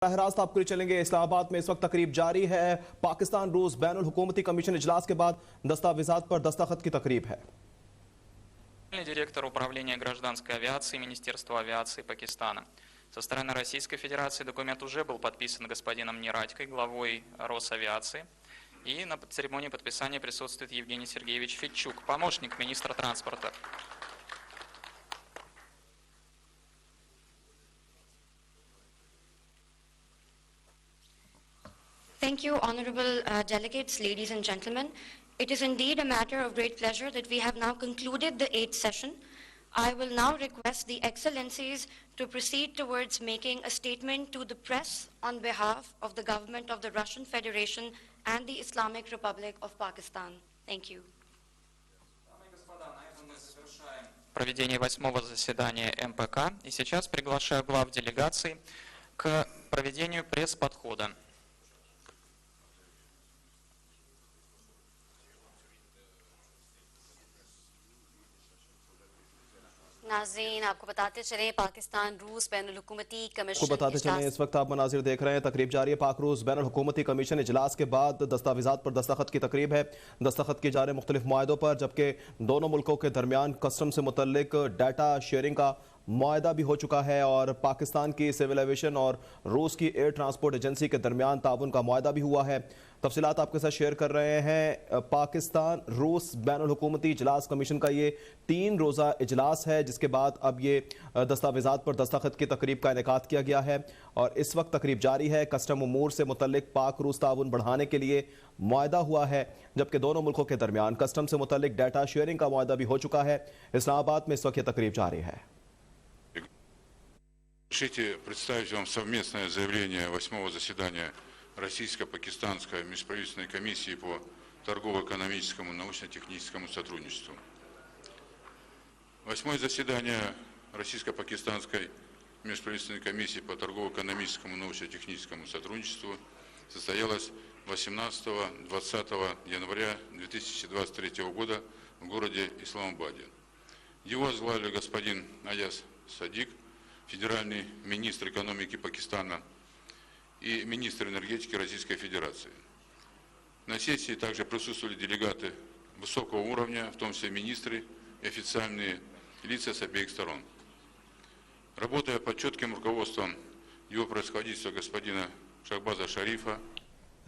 रास्त आपको चलेंगे। इस्लामाबाद में इस वक्त तकरीब जारी है। पाकिस्तान रूस बैनुल हुकूमती कमीशन इजलास के बाद दस्तावेजात पर दस्तखत की तकरीब है। Директор управления гражданской авиации Министерства авиации Пакистана. Со стороны Российской Федерации документ уже был подписан господином Нерадькой, главой Росавиации. И на церемонии подписания присутствует Евгений Сергеевич Федчук, помощник министра транспорта. Thank you, honorable delegates, ladies and gentlemen. It is indeed a matter of great pleasure that we have now concluded the 8th session. I will now request the excellencies to proceed towards making a statement to the press on behalf of the government of the Russian Federation and the Islamic Republic of Pakistan. Thank you. Проведение 8-го заседания МПК. И сейчас приглашаю глав делегаций к проведению пресс-подхода. नाज़रीन आपको बताते चलें पाकिस्तान रूस बैनुल हुकूमती commission इस वक्त आप मनाजिर देख रहे हैं। तकरीब जारी है। पाक रूस बैनुल हुकूमती कमीशन इजलास के बाद दस्तावेजात पर दस्तखत की तकरीब है। दस्तखत किए जा रहे मुख्तलिफ मुआहदों पर, जबकि दोनों मुल्कों के दरमियान कस्टम से मुतल्लिक डाटा शेयरिंग का मुआहदा भी हो चुका है और पाकिस्तान की सिविल एविएशन और रूस की एयर ट्रांसपोर्ट एजेंसी के दरमियान ताउन का मुआहदा भी हुआ है। तफसीलात आपके साथ शेयर कर रहे हैं। पाकिस्तान रूस बैनुल हुकूमती इजलास कमीशन का ये 3 रोज़ा इजलास है, जिसके बाद अब ये दस्तावेजात पर दस्तखत की तकरीब का इनेकाद किया गया है और इस वक्त तकरीब जारी है। कस्टम उमूर से मुतल्लिक पाक रूस ताउन बढ़ाने के लिए मुआहदा हुआ है, जबकि दोनों मुल्कों के दरमियान कस्टम से मुतल्लिक डाटा शेयरिंग का मुआहदा भी हो चुका है। इस्लामाबाद में इस वक्त ये तकरीब जारी है। Разрешите представить вам совместное заявление 8-го заседания Российско-Пакистанской межправительственной комиссии по торгово-экономическому и научно-техническому сотрудничеству. 8-е заседание Российско-Пакистанской межправительственной комиссии по торгово-экономическому и научно-техническому сотрудничеству состоялось 18-20 января 2023 года в городе Исламабаде. Его возглавили господин Аяз Садик, федеральный министр экономики Пакистана и министр энергетики Российской Федерации. На сессии также присутствовали делегаты высокого уровня, в том числе министры и официальные лица с обеих сторон. Работая под четким руководством его превосходительства господина Шахбаза Шарифа,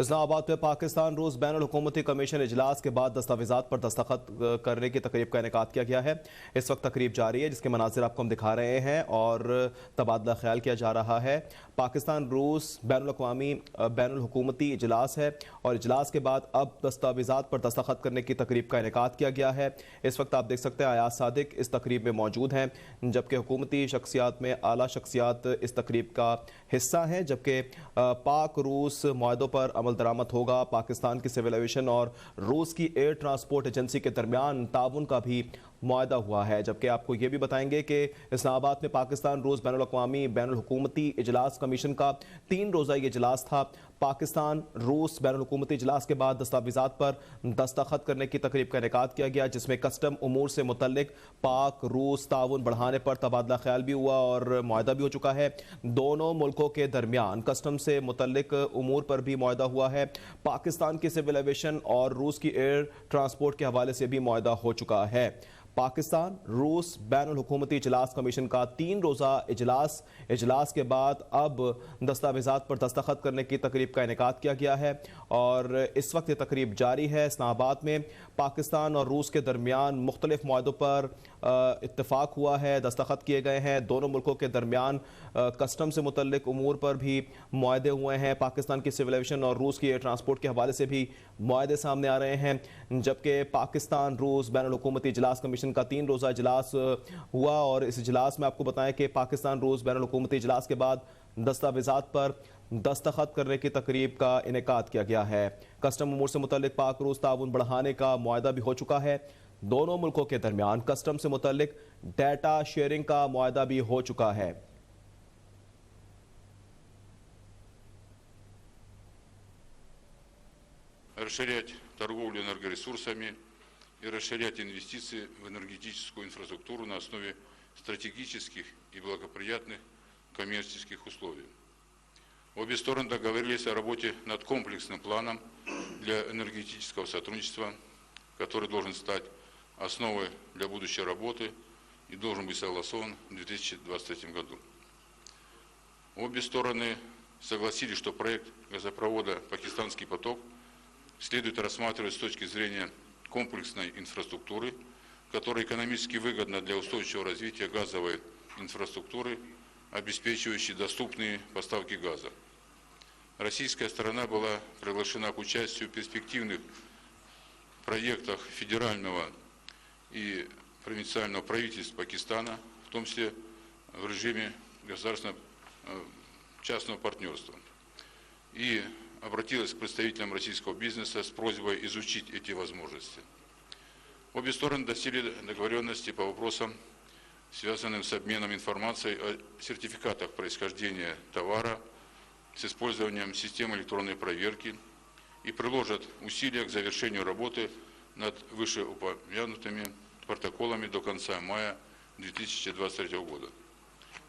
इस्लामाबाद में पाकिस्तान रूस बैनुल हुकूमती कमीशन इजलास के बाद दस्तावेजात पर दस्तखत करने की तकरीब का इनेकाद किया गया है। इस वक्त तकरीब जारी है, जिसके मनाजिर आपको हम दिखा रहे हैं और तबादला ख्याल किया जा रहा है। पाकिस्तान रूस बैनुल हुकूमती इजलास है और इजलास के बाद अब दस्तावेजात पर दस्तखत करने की तकरीब का इनेकाद किया गया है। इस वक्त आप देख सकते हैं अयाज सादिक इस तकरीब में मौजूद हैं, जबकि हुकूमती शख्सियात में आला शख्सियात इस तकरीब का हिस्सा हैं। जबकि पाक रूस मुआहदों पर अमल दरामद होगा। पाकिस्तान की सिविल एविएशन और रूस की एयर ट्रांसपोर्ट एजेंसी के दरमियान ताउन का भी मुआहदा हुआ है। जबकि आपको ये भी बताएंगे कि इस्लामाबाद में पाकिस्तान रूस बैनुल हुकूमती इजलास कमीशन का 3 रोज़ा ये इजलास था। पाकिस्तान रूस बैनुल हुकूमती इजलास के बाद दस्तावेजात पर दस्तखत करने की तकरीब का इनेकाद किया गया, जिसमें कस्टम उमूर से मुतल्लिक पाक रूस ताउन बढ़ाने पर तबादला ख्याल भी हुआ और मुआहदा भी हो चुका है। दोनों मुल्कों के दरमियान कस्टम से मुतल्लिक उमूर पर भी मुआहदा हुआ है। पाकिस्तान की सिविल एविएशन और रूस की एयर ट्रांसपोर्ट के हवाले से भी मुआहदा हो चुका है। पाकिस्तान रूस बैनुल हुकूमती इजलास कमीशन का 3 रोज़ा इजलास के बाद अब दस्तावेजात पर दस्तखत करने की तकरीब का इनेकाद किया गया है और इस वक्त ये तकरीब जारी है। इस्लामाबाद में पाकिस्तान और रूस के दरमियान मुख्तलिफ मुआहदों पर इत्तफाक हुआ है, दस्तखत किए गए हैं। दोनों मुल्कों के दरमियान कस्टम से मुतल्लिक उमूर पर भी मुआहदे हुए हैं। पाकिस्तान की सिविल एविएशन और रूस की एयर ट्रांसपोर्ट के हवाले से भी मुआहदे सामने आ रहे हैं। जबकि पाकिस्तान रूस बैनुल हुकूमती इजलास कमीशन का 3 रोज़ा इजलास हुआ और इस इजलास में आपको बताएं कि पाकिस्तान रूस बैनुल हुकूमती इजलास के बाद दस्तावेजात पर दस्तखत करने की तकरीब का इनेकाद किया गया है। कस्टम उमूर से मुतल्लिक पाक रूस ताउन बढ़ाने का मुआहदा भी हो चुका है। दोनों मुल्कों के दरमियान कस्टम से मुतल्लिक डाटा शेयरिंग का मुआहदा भी हो चुका है। расширять торговлю энергоресурсами и расширять инвестиции в энергетическую инфраструктуру на основе стратегических и благоприятных коммерческих условий. Обе стороны договорились о работе над комплексным планом для энергетического сотрудничества, который должен стать основой для будущей работы и должен быть согласован в 2023 году. Обе стороны согласились, что проект газопровода «Пакистанский поток» следует рассматривать с точки зрения комплексной инфраструктуры, которая экономически выгодна для устойчивого развития газовой инфраструктуры, обеспечивающей доступные поставки газа. Российская сторона была приглашена к участию в перспективных проектах федерального и провинциального правительств Пакистана, в том числе в режиме государственно-частного партнерства. И обратилась к представителям российского бизнеса с просьбой изучить эти возможности. Обе стороны достигли договоренности по вопросам, связанным с обменом информацией о сертификатах происхождения товара с использованием системы электронной проверки и приложат усилия к завершению работы над вышеупомянутыми протоколами до конца мая 2023 года.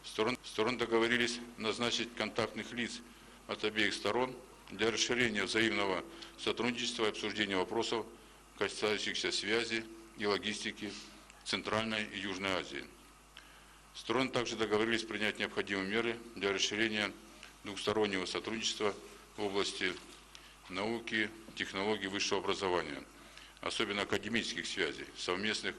Стороны договорились назначить контактных лиц от обеих сторон для расширения взаимного сотрудничества и обсуждения вопросов, касающихся связи и логистики в Центральной и Южной Азии. Стороны также договорились принять необходимые меры для расширения двухстороннего сотрудничества в области науки, технологий высшего образования, особенно академических связей, совместных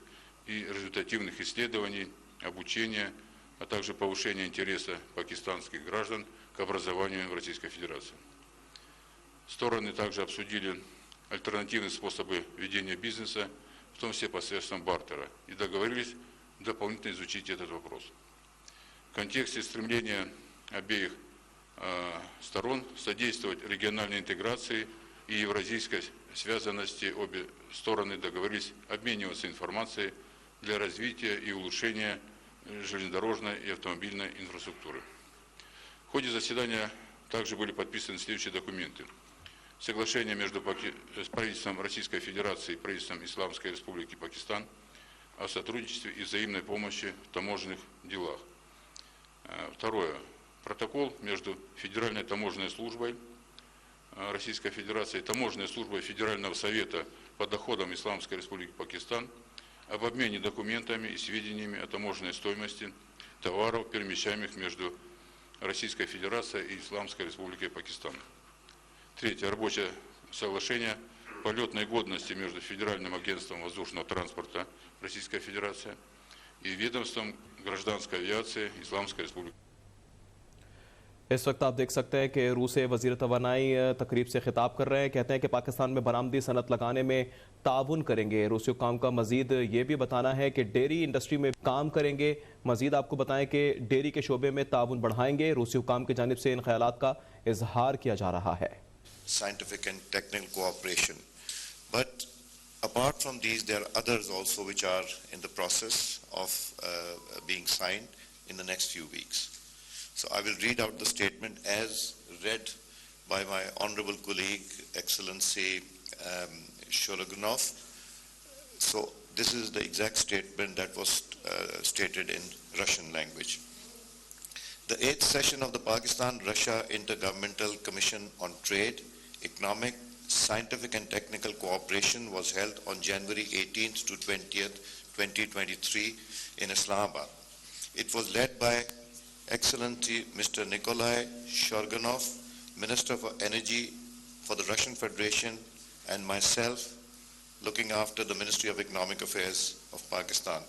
и результативных исследований, обучения, а также повышения интереса пакистанских граждан к образованию в Российской Федерации. Стороны также обсудили альтернативные способы ведения бизнеса, в том числе посредством бартера, и договорились дополнительно изучить этот вопрос. В контексте стремления обеих сторон содействовать региональной интеграции и евразийской связанности обе стороны договорились обмениваться информацией для развития и улучшения железнодорожной и автомобильной инфраструктуры. В ходе заседания также были подписаны следующие документы. Соглашение между правительством Российской Федерации и правительством Исламской Республики Пакистан о сотрудничестве и взаимной помощи в таможенных делах. Второе. Протокол между Федеральной таможенной службой Российской Федерации и Таможенной службой Федерального совета по доходам Исламской Республики Пакистан об обмене документами и сведениями о таможенной стоимости товаров, перемещаемых между Российской Федерацией и Исламской Республикой Пакистан. Третье. Рабочее соглашение полетной годности между Федеральным агентством воздушного транспорта Российской Федерации и ведомством гражданской авиации Исламской Республики. इस वक्त आप देख सकते हैं कि रूसी वज़ीर तवानाई तकरीब से खिताब कर रहे हैं। कहते हैं कि पाकिस्तान में बरामदी सनत लगाने में ताउन करेंगे। रूसी हुक्काम का मजीद ये भी बताना है कि डेयरी इंडस्ट्री में काम करेंगे। मजीद आपको बताएं कि डेयरी के शोबे में ताउन बढ़ाएंगे। रूसी हुक्काम की जानिब से इन ख्यालात का इजहार किया जा रहा है। Scientific and technical cooperation. But apart from these, there are others also which are in the process of being signed in the next few weeks. So I will read out the statement as read by my honorable colleague, Excellency Shologunov. So this is the exact statement that was stated in Russian language. The 8th session of the Pakistan-Russia Intergovernmental Commission on Trade, Economic, Scientific and Technical Cooperation was held on January 18th to 20th, 2023 in Islamabad. It was led by Excellency Mr. Nikolai Shorganov, Minister for Energy for the Russian Federation, and myself, looking after the Ministry of Economic Affairs of Pakistan.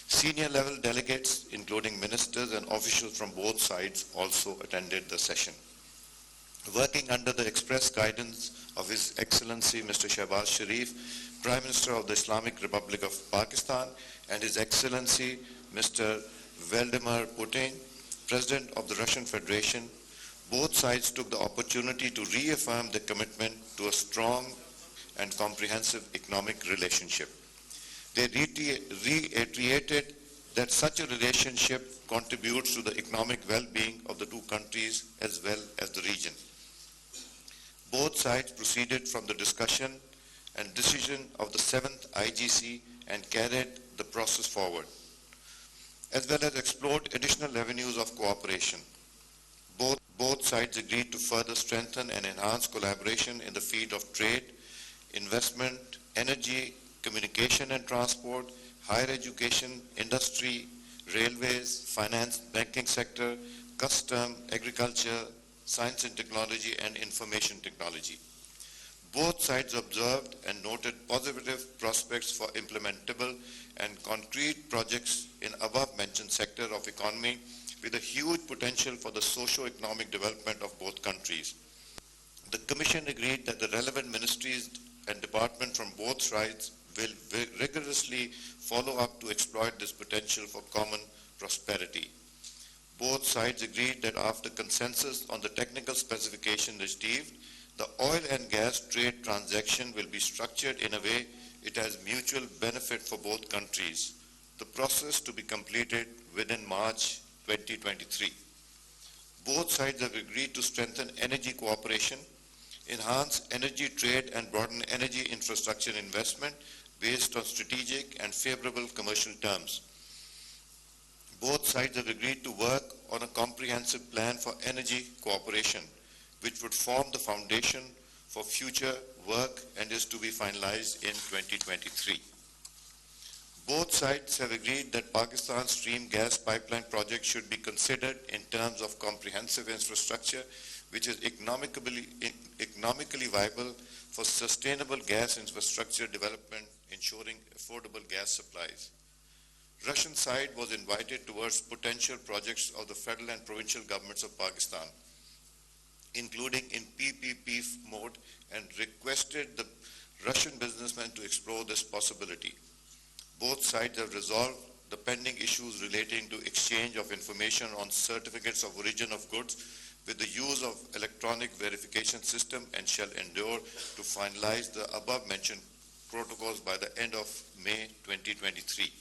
Senior level delegates, including ministers and officials from both sides, also attended the session. Working under the express guidance of His Excellency Mr. Shehbaz Sharif, Prime Minister of the Islamic Republic of Pakistan, and His Excellency Mr. Vladimir Putin, President of the Russian Federation, both sides took the opportunity to reaffirm their commitment to a strong and comprehensive economic relationship. They reiterated that such a relationship contributes to the economic well-being of the two countries as well as the region. Both sides proceeded from the discussion and decision of the 7th IGC and carried the process forward, as well as explored additional avenues of cooperation. Both sides agreed to further strengthen and enhance collaboration in the field of trade, investment, energy, communication and transport, higher education, industry, railways, finance, banking sector, custom, agriculture, science and technology, and information technology. Both sides observed and noted positive prospects for implementable and concrete projects in above-mentioned sector of economy with a huge potential for the socio-economic development of both countries. The Commission agreed that the relevant ministries and departments from both sides will rigorously follow up to exploit this potential for common prosperity. Both sides agreed that after consensus on the technical specification achieved, the oil and gas trade transaction will be structured in a way it has mutual benefit for both countries. The process to be completed within March 2023. Both sides have agreed to strengthen energy cooperation, enhance energy trade and broaden energy infrastructure investment based on strategic and favorable commercial terms. Both sides have agreed to work on a comprehensive plan for energy cooperation, which would form the foundation for future work and is to be finalized in 2023. Both sides have agreed that Pakistan's stream gas pipeline project should be considered in terms of comprehensive infrastructure, which is economically viable for sustainable gas infrastructure development, ensuring affordable gas supplies. Russian side was invited towards potential projects of the federal and provincial governments of Pakistan, including in PPP mode, and requested the Russian businessmen to explore this possibility. Both sides have resolved the pending issues relating to exchange of information on certificates of origin of goods with the use of electronic verification system and shall endeavor to finalize the above mentioned protocols by the end of May 2023.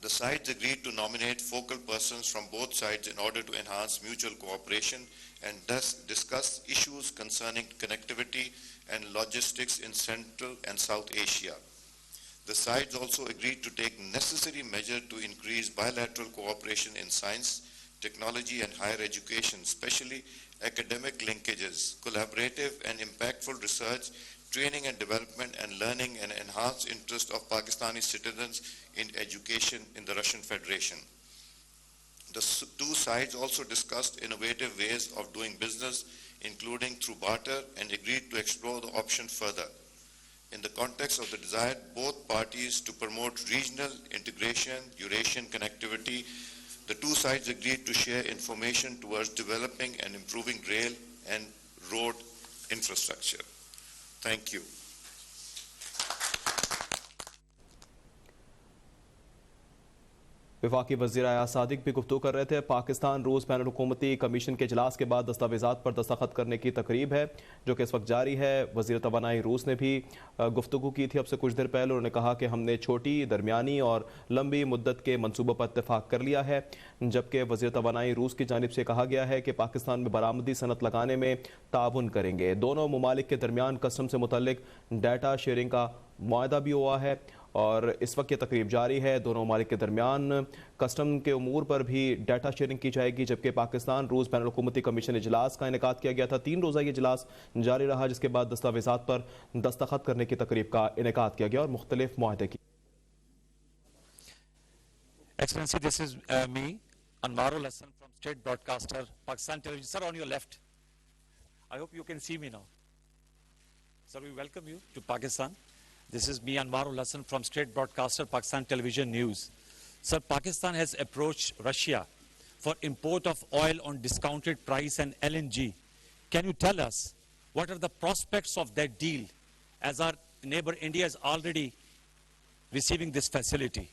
The sides agreed to nominate focal persons from both sides in order to enhance mutual cooperation and thus discuss issues concerning connectivity and logistics in Central and South Asia. The sides also agreed to take necessary measures to increase bilateral cooperation in science, technology and higher education, especially academic linkages, collaborative and impactful research, training and development and learning, and enhanced interest of Pakistani citizens in education in the Russian Federation. The two sides also discussed innovative ways of doing business, including through barter, and agreed to explore the option further. In the context of the desire both parties to promote regional integration, Eurasian connectivity, the two sides agreed to share information towards developing and improving rail and road infrastructure. Thank you. वफाकी वज़ीर आया सादिक भी गुफ्तगू कर रहे थे। पाकिस्तान रूस बैनुल हुकूमती कमीशन के इजलास के बाद दस्तावेज़ात पर दस्तखत करने की तकरीब है जो कि इस वक्त जारी है। वज़ीर तवानाई रूस ने भी गुफ्तगू की थी अब से कुछ देर पहले। उन्होंने कहा कि हमने छोटी, दरमियानी और लंबी मुद्दत के मनसूबों पर इत्तेफाक कर लिया है, जबकि वज़ीर तवानाई रूस की जानिब से कहा गया है कि पाकिस्तान में बरामदी सनत लगाने में ताउन करेंगे। दोनों ममालिक के दरमियान कस्टम से मुतल्लिक डाटा शेयरिंग का मुआहदा भी हुआ है और इस वक्त ये तकरीब जारी है। दोनों ममालिक के दरमियान कस्टम के उमूर पर भी डाटा शेयरिंग की जाएगी, जबकि पाकिस्तान रूस बैनुल हुकूमती कमीशन इजलास का इनेकाद किया गया था। 3 रोज़ा ये इजलास जारी रहा, जिसके बाद दस्तावेज़ात पर दस्तखत करने की तकरीब का इनेकाद किया गया और मुख्तलिफ मुआहदे की। Excellency, this is me, Anwarul Hassan from State Broadcaster, Pakistan Television. Sir, on your left. I hope you can see me now. Sir, we welcome you to Pakistan. This is me, Anwarul Hassan from State Broadcaster, Pakistan Television News. Sir, Pakistan has approached Russia for import of oil on discounted price and LNG. Can you tell us what are the prospects of that deal, as our neighbor India is already receiving this facility?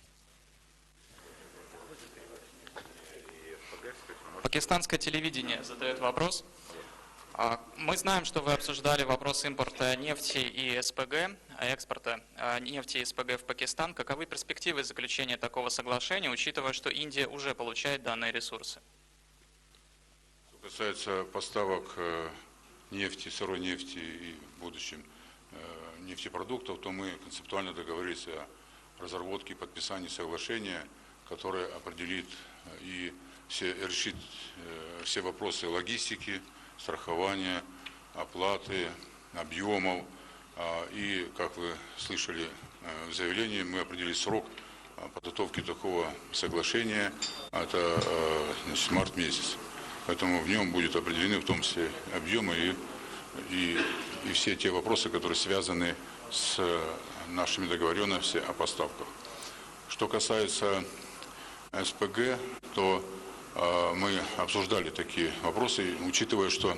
Пакистанское телевидение задает вопрос. Мы знаем, что вы обсуждали вопрос импорта нефти и СПГ, экспорта нефти и СПГ в Пакистан. Каковы перспективы заключения такого соглашения, учитывая, что Индия уже получает данные ресурсы? Что касается поставок нефти, сырой нефти и в будущем нефтепродуктов, то мы концептуально договорились о разработке и подписании соглашения, которое определит и решить все вопросы логистики, страхования, оплаты, объемов. И, как вы слышали в заявлении, мы определили срок подготовки такого соглашения, это март месяц. Поэтому в нем будут определены в том числе объемы и все те вопросы, которые связаны с нашими договоренностями о поставках. Что касается СПГ, то мы обсуждали такие вопросы, учитывая, что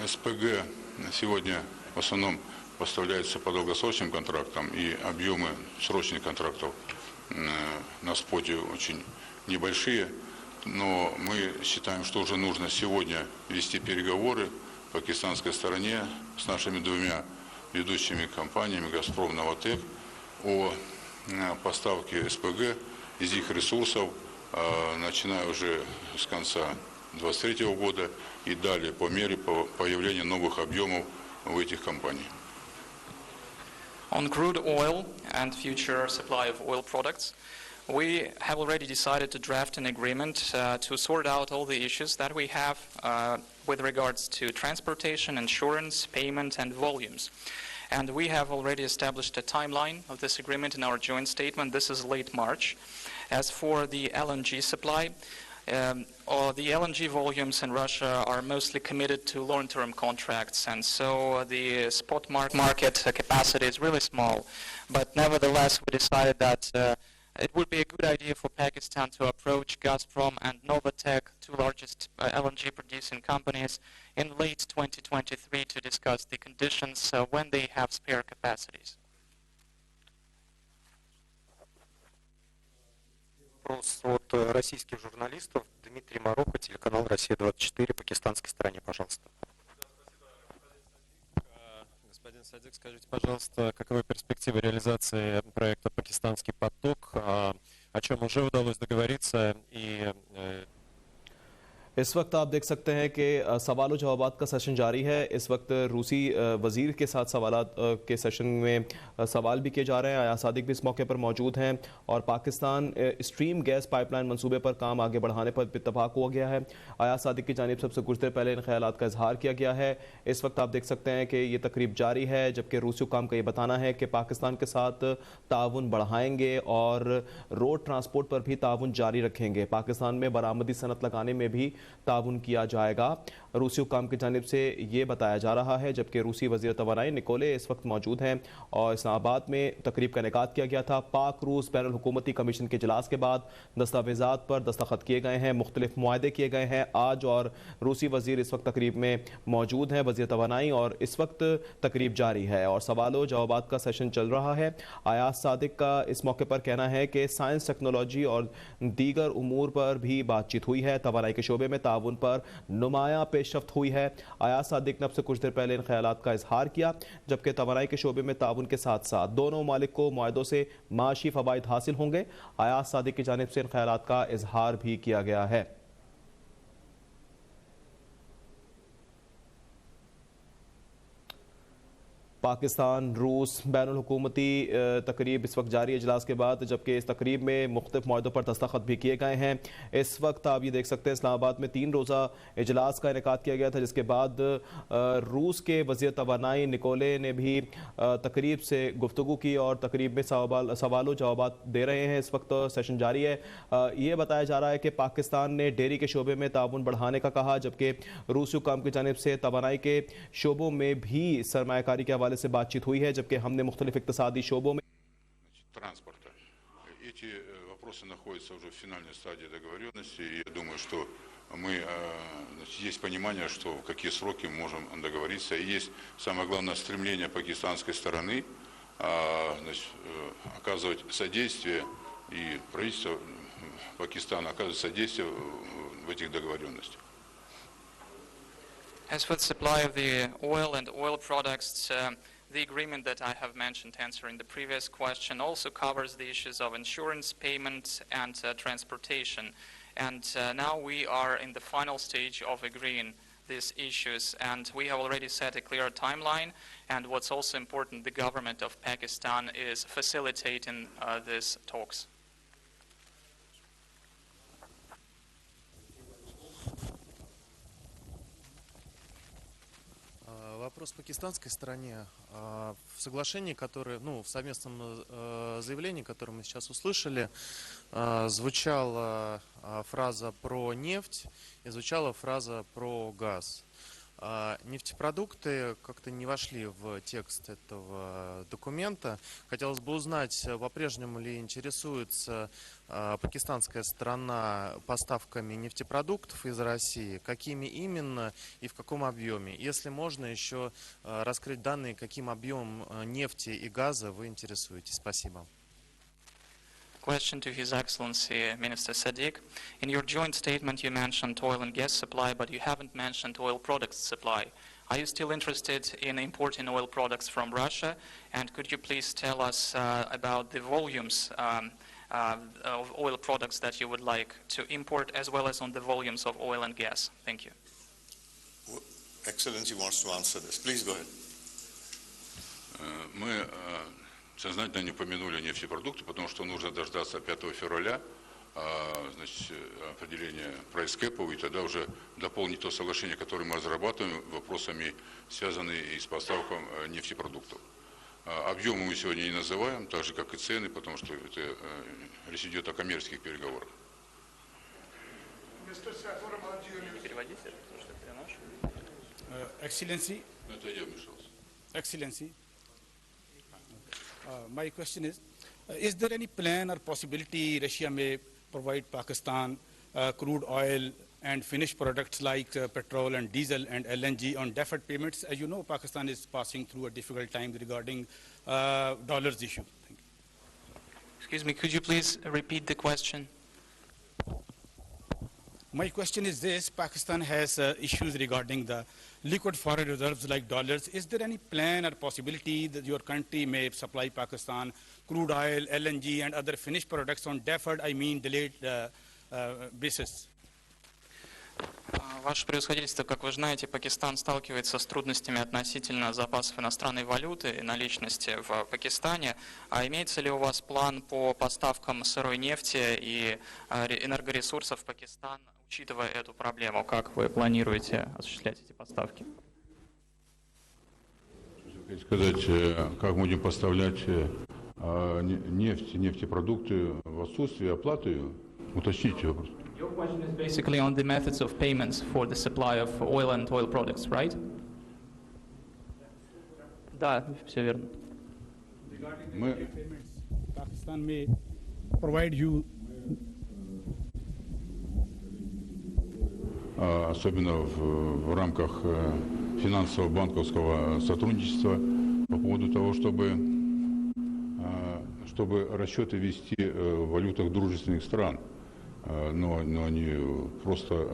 СПГ сегодня в основном поставляется по долгосрочным контрактам, и объемы срочных контрактов на споте очень небольшие, но мы считаем, что уже нужно сегодня вести переговоры в пакистанской стороне с нашими двумя ведущими компаниями «Газпром», «Новатэк» о поставке СПГ из их ресурсов, начиная уже с конца 2023 года и далее по мере появления новых объемов в этих компаниях. On crude oil and future supply of oil products, we have already decided to draft an agreement to sort out all the issues that we have with regards to transportation, insurance, payment, and volumes. And we have already established a timeline of this agreement in our joint statement. This is late March. As for the LNG supply, the LNG volumes in Russia are mostly committed to long-term contracts, and so the spot market capacity is really small. But nevertheless, we decided that it would be a good idea for Pakistan to approach Gazprom and Novatek, two largest LNG producing companies, in late 2023 to discuss the conditions when they have spare capacities. Вопрос от российских журналистов. Дмитрий Марокко, телеканал «Россия-24», пакистанской стороне, пожалуйста. Господин Садик, скажите, пожалуйста, каковы перспективы реализации проекта «Пакистанский поток», о чем уже удалось договориться и... इस वक्त आप देख सकते हैं कि सवालों जवाबात का session जारी है। इस वक्त रूसी वजीर के साथ सवालात के सेशन में सवाल भी किए जा रहे हैं। आया सादिक भी इस मौके पर मौजूद हैं और पाकिस्तान स्ट्रीम गैस पाइपलाइन मंसूबे पर काम आगे बढ़ाने पर इत्तफाक हो गया है। आया सादिक की जानिब सबसे कुछ देर पहले इन ख्यालात का इजहार किया गया है। इस वक्त आप देख सकते हैं कि ये तकरीब जारी है, जबकि रूसी हुकाम का ये बताना है कि पाकिस्तान के साथ ताउन बढ़ाएंगे और रोड ट्रांसपोर्ट पर भी ताउन जारी रखेंगे। पाकिस्तान में बरामदी सनत लगाने में भी ताउन किया जाएगा। रूसी हुकाम की जानिब से ये बताया जा रहा है, जबकि रूसी वज़ीर तवानाई निकोले इस वक्त मौजूद हैं और इस्लामाबाद में तकरीब का इनेकाद किया गया था। पाक रूस बैनुल हुकूमती कमीशन के इजलास के बाद दस्तावेज़ात पर दस्तखत किए गए हैं, मुख्तलिफ मुआहदे किए गए हैं आज, और रूसी वज़ीर इस वक्त तकरीब में मौजूद हैं, वज़ीर तवानाई, और इस वक्त तकरीब जारी है और सवालों जवाबात का सेशन चल रहा है। आयाज सादिक का इस मौके पर कहना है कि साइंस, टेक्नोलॉजी और दीगर उमूर पर भी बातचीत हुई है। तवानाई के शोबे में ताउन पर नुमायां पेशरफ्त हुई है। आयाज सादिक ने अब से कुछ देर पहले इन ख्यालात का इजहार किया, जबकि तवानाई के शोबे में ताउन के साथ साथ दोनों मालिक को मुआहदों से माशी फवाइद हासिल होंगे। आयाज सादिक की जानिब से इन ख्यालात का इजहार भी किया गया है। पाकिस्तान रूस बैनुल हुकूमती तकरीब इस वक्त जारी है इजलास के बाद, जबकि इस तकरीब में मुख्तलिफ मुआहदों पर दस्तखत भी किए गए हैं। इस वक्त आप ये देख सकते हैं इस्लामाबाद में 3 रोज़ा इजलास का इनेकाद किया गया था, जिसके बाद रूस के वज़ीर तवानाई निकोले ने भी तकरीब से गुफ्तगू की और तकरीब में सवालों जवाबात दे रहे हैं। इस वक्त सेशन जारी है। ये बताया जा रहा है कि पाकिस्तान ने डेयरी के शोबे में ताउन बढ़ाने का कहा, जबकि रूसी हुकाम की जानिब से तवानाई के शोबों में भी सरमायाकारी के हवाले से बातचीत हुई है, जबकि हमने मुख्तलिफ इक्तिसादी शोबों में транспорта. Эти вопросы находятся уже в финальной стадии договоренности, и я думаю, что есть понимание, что в какие сроки мы можем договориться, и есть самое главное стремление пакистанской стороны оказывать содействие, и правительство Пакистана оказывает содействие в этих договоренностях. As for the supply of the oil and oil products, the agreement that I have mentioned answering the previous question also covers the issues of insurance, payment, and transportation. And now we are in the final stage of agreeing these issues, and we have already set a clear timeline. And what's also important, the government of Pakistan is facilitating these talks. вопрос пакистанской стороне. В соглашении, которое, в совместном заявлении, которое мы сейчас услышали, звучала фраза про нефть и звучала фраза про газ. Нефтепродукты как-то не вошли в текст этого документа. Хотелось бы узнать, по-прежнему ли интересуется пакистанская сторона поставками нефтепродуктов из России, какими именно и в каком объеме. Если можно, еще раскрыть данные, каким объемом нефти и газа вы интересуетесь. Спасибо. Question to His Excellency Minister Sadiq. In your joint statement you mentioned oil and gas supply, but you haven't mentioned oil products supply. Are you still interested in importing oil products from Russia? And could you please tell us about the volumes of oil products that you would like to import, as well as on the volumes of oil and gas? Thank you. Excellency wants to answer this. Please go ahead. Мы сознательно не упомянули нефтепродукты, потому что нужно дождаться 5 февраля, определения прайс-кэпов, и тогда уже дополнить то соглашение, которое мы разрабатываем вопросами, связанными с поставкой нефтепродуктов. Объемы мы сегодня не называем, так же как и цены, потому что речь идет о коммерческих переговорах. Excellency, my question is there any plan or possibility Russia may provide Pakistan crude oil and finished products like petrol and diesel and LNG on deferred payments? As you know, Pakistan is passing through a difficult time regarding dollars issue. Thank you. Excuse me, could you please repeat the question? My question is this: Pakistan has issues regarding the liquid foreign reserves like dollars. Is there any plan or possibility that your country may supply Pakistan crude oil, LNG and other finished products on deferred, delayed basis? Ваше превосходительство, как вы знаете, Пакистан сталкивается с трудностями относительно запасов иностранной валюты и наличности в Пакистане. А имеется ли у вас план по поставкам сырой нефти и энергоресурсов в Пакистан, учитывая эту проблему? Как вы планируете осуществлять эти поставки? Сказать, как будем поставлять нефть, нефтепродукты в отсутствие оплаты? Уточните вопрос. Your question is basically on the methods of payments for the supply of oil and oil products, right? Да, все верно. Regarding payments, Pakistan may provide you. Особенно в рамках финансово-банковского сотрудничества по поводу того, чтобы расчеты вести в валютах дружественных стран, но не просто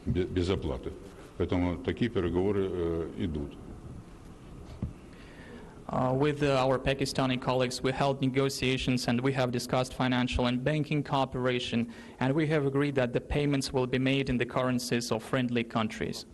без оплаты. Поэтому такие переговоры идут. With our Pakistani colleagues, we held negotiations and we have discussed financial and banking cooperation, and we have agreed that the payments will be made in the currencies of friendly countries.